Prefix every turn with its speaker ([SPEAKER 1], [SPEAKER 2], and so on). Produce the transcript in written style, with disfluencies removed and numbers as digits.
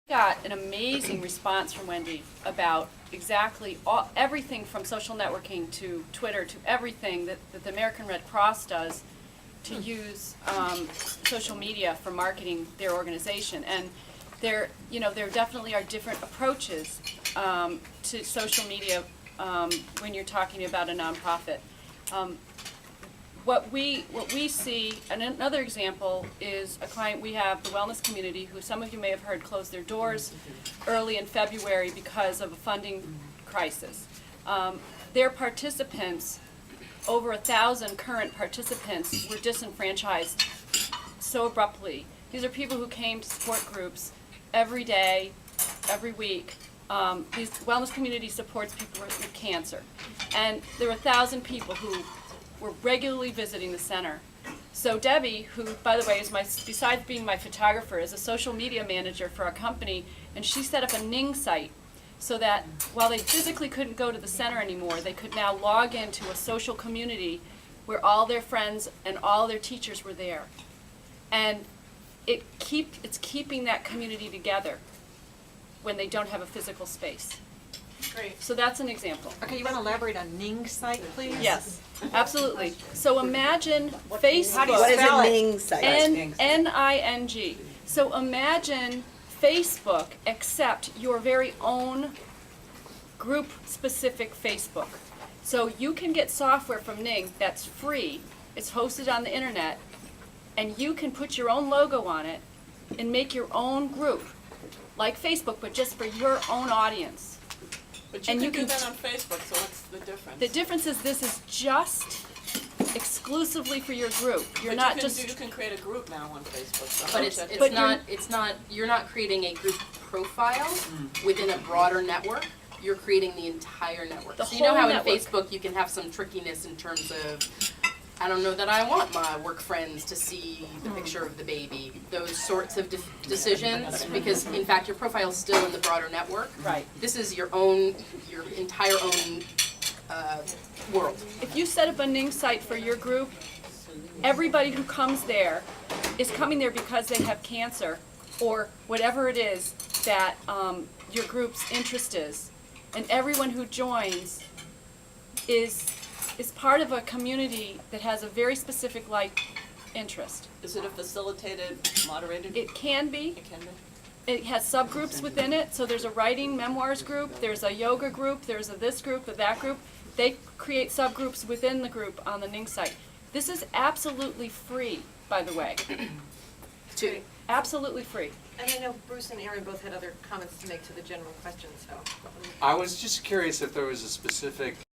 [SPEAKER 1] got an amazing response from Wendy about exactly everything from social networking to Twitter to everything that the American Red Cross does to use social media for marketing their organization. And there definitely are different approaches to social media when you're talking about a nonprofit. What we see, and another example is a client we have, the Wellness Community, who some of you may have heard closed their doors early in February because of a funding crisis. Their participants, over 1,000 current participants, were disenfranchised so abruptly. These are people who came to support groups every day, every week. These Wellness Community supports people with cancer. And there were 1,000 people who were regularly visiting the center. So Debbie, who, by the way, is besides being my photographer, is a social media manager for our company, and she set up a Ning site so that while they physically couldn't go to the center anymore, they could now log into a social community where all their friends and all their teachers were there. And it's keeping that community together when they don't have a physical space.
[SPEAKER 2] Great.
[SPEAKER 1] So that's an example.
[SPEAKER 2] Okay, you want to elaborate on Ning site, please?
[SPEAKER 1] Yes, absolutely. So imagine Facebook.
[SPEAKER 2] How do you
[SPEAKER 3] What is
[SPEAKER 2] spell
[SPEAKER 3] a
[SPEAKER 2] it?
[SPEAKER 3] Ning site?
[SPEAKER 1] N-I-N-G. So imagine Facebook, except your very own group-specific Facebook. So you can get software from Ning that's free. It's hosted on the internet, and you can put your own logo on it and make your own group, like Facebook, but just for your own audience.
[SPEAKER 4] But you
[SPEAKER 1] And
[SPEAKER 4] can
[SPEAKER 1] you
[SPEAKER 4] do
[SPEAKER 1] can-
[SPEAKER 4] that on Facebook, so what's the difference?
[SPEAKER 1] The difference is this is just exclusively for your group. You're
[SPEAKER 4] But
[SPEAKER 1] not
[SPEAKER 4] you
[SPEAKER 1] just.
[SPEAKER 4] can create a group now on Facebook. So
[SPEAKER 5] But it's
[SPEAKER 1] But
[SPEAKER 5] not you're not creating a group profile within a broader network. You're creating the entire network.
[SPEAKER 1] The
[SPEAKER 5] So you know
[SPEAKER 1] whole
[SPEAKER 5] how
[SPEAKER 1] network.
[SPEAKER 5] in Facebook you can have some trickiness in terms of, I don't know that I want my work friends to see the picture of the baby. Those sorts of decisions, because in fact your profile is still in the broader network.
[SPEAKER 1] Right.
[SPEAKER 5] This is your entire own world.
[SPEAKER 1] If you set up a Ning site for your group, everybody who comes there is coming there because they have cancer or whatever it is that your group's interest is. And everyone who joins is part of a community that has a very specific interest.
[SPEAKER 4] Is it a facilitated, moderated?
[SPEAKER 1] It can be.
[SPEAKER 4] It can be.
[SPEAKER 1] It has subgroups within it, so there's a writing memoirs group, there's a yoga group, there's a this group, a that group. They create subgroups within the group on the Ning site. This is absolutely free, by the way. Absolutely free.
[SPEAKER 2] And I know Bruce and Aaron both had other comments to make to the general question, so.
[SPEAKER 6] I was just curious if there was a specific